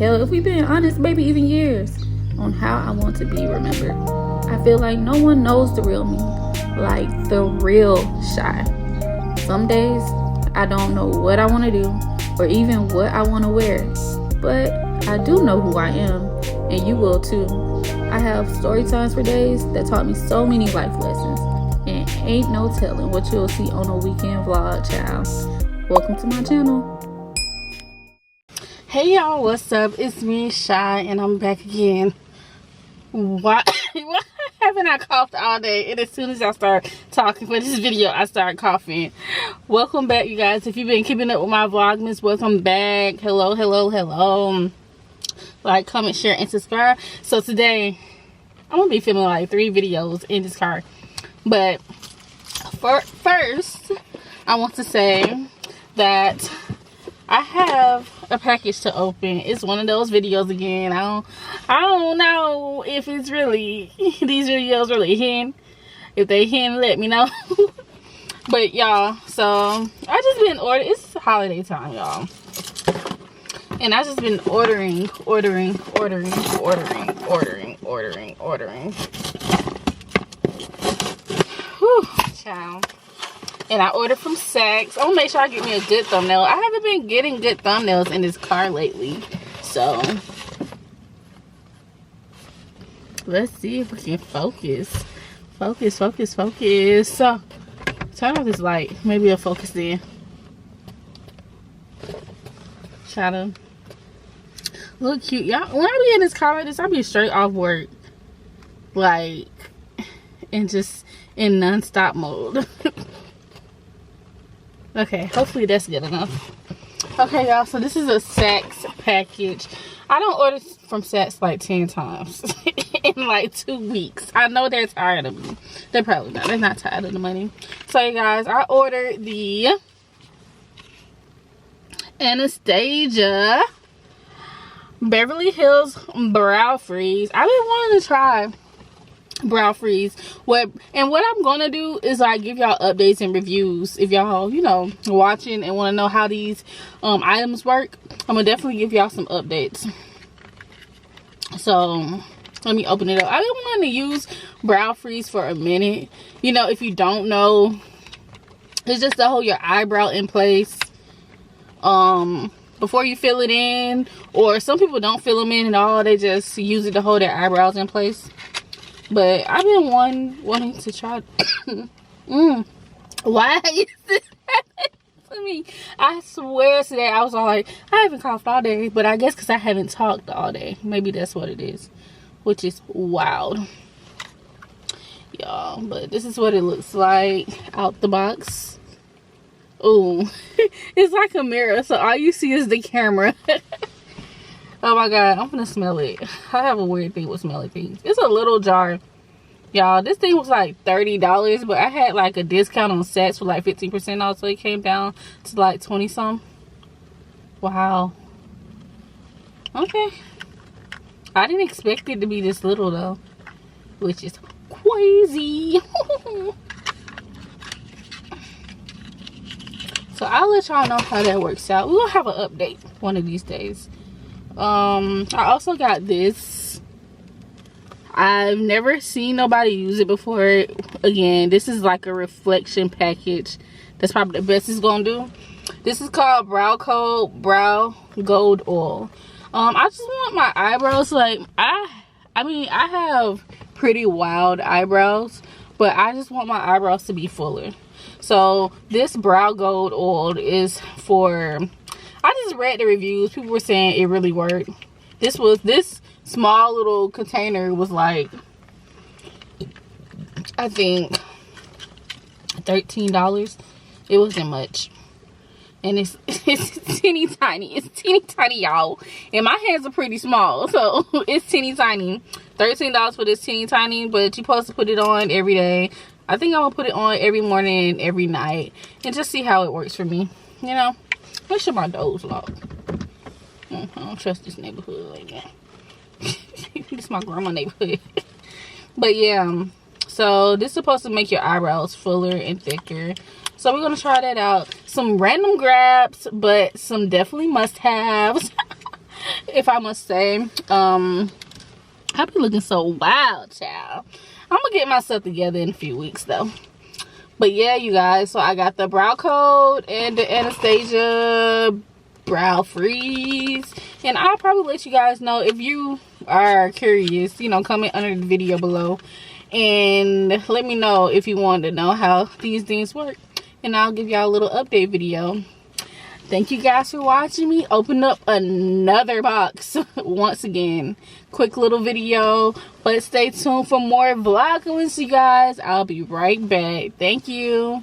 hell, if we've been honest, maybe even years, on how I want to be remembered. I feel like no one knows the real me, like the real Shy. Some days, I don't know what I want to do, or even what I want to wear, but I do know who I am, and you will too. I have story times for days that taught me so many life lessons, and ain't no telling what you'll see on a weekend vlog, child. Welcome to my channel. Hey y'all, what's up? It's me, Shy, and I'm back again. Why haven't I coughed all day? And as soon as I start talking for this video, I start coughing. Welcome back, you guys. If you've been keeping up with my Vlogmas, welcome back. Hello, hello, hello. Like, comment, share, and subscribe. So today, I'm gonna be filming like 3 videos in this car. But first, I want to say that I have a package to open. It's one of those videos again. I don't know if it's really these videos really hitting. If they hitting, let me know. But y'all, so I just been ordering. It's holiday time, y'all, and I just been ordering. Whew, child. And I ordered from Saks. I'm gonna make sure I get me a good thumbnail. I haven't been getting good thumbnails in this car lately. So let's see if we can focus. Focus. So turn off this light. Maybe it'll focus in. Try to look cute. Y'all, when I be in this car like this, I be straight off work. Like, and just in non-stop mode. Okay, hopefully that's good enough. Okay, y'all, so this is a Saks package. I don't order from Saks like 10 times in like 2 weeks. I know they're tired of me. They're probably not. They're not tired of the money. So, you guys, I ordered the Anastasia Beverly Hills Brow Freeze. I've been wanting to try brow freeze. What I'm gonna do is like give y'all updates and reviews. If y'all, you know, watching and want to know how these items work, I'm gonna definitely give y'all some updates. So let me open it up. I've been wanting to use brow freeze for a minute. You know, if you don't know, it's just to hold your eyebrow in place before you fill it in, or some people don't fill them in at all. They just use it to hold their eyebrows in place. But I've been wanting to try. Why is this happening to me? I swear today I was all like, I haven't coughed all day, but I guess because I haven't talked all day. Maybe that's what it is, which is wild, y'all. But this is what it looks like out the box. Oh, it's like a mirror, so all you see is the camera. Oh my god, I'm gonna smell it. I have a weird thing with smelling things. It's a little jar, y'all. This thing was like $30, but I had like a discount on Saks for like 15% off, so it came down to like 20 some. Wow. Okay, I didn't expect it to be this little though, which is crazy. So I'll let y'all know how that works out. We'll have an update one of these days. I also got this. I've never seen nobody use it before. Again, this is like a reflection package. That's probably the best it's gonna do. This is called Brow Gold Oil. I just want my eyebrows, like, I mean, I have pretty wild eyebrows, but I just want my eyebrows to be fuller. So this Brow Gold Oil is for, I just read the reviews. People were saying it really worked. This small little container was like, I think $13. It wasn't much. And it's teeny tiny. It's teeny tiny, y'all. And my hands are pretty small, so it's teeny tiny. $13 for this teeny tiny, but you're supposed to put it on every day. I think I'm gonna put it on every morning and every night and just see how it works for me. You know, make sure my door's locked. I don't trust this neighborhood like that. This is my grandma neighborhood. But yeah, so this is supposed to make your eyebrows fuller and thicker. So we're gonna try that out. Some random grabs, but some definitely must-haves. if I must say. I be looking so wild, child. I'm gonna get myself together in a few weeks though. But yeah, you guys, so I got the brow coat and the Anastasia brow freeze, and I'll probably let you guys know if you are curious. You know, comment under the video below and let me know if you want to know how these things work, and I'll give y'all a little update video. Thank you guys for watching me open up another box. Once again, quick little video, but stay tuned for more vloggers, you guys. I'll be right back. Thank you.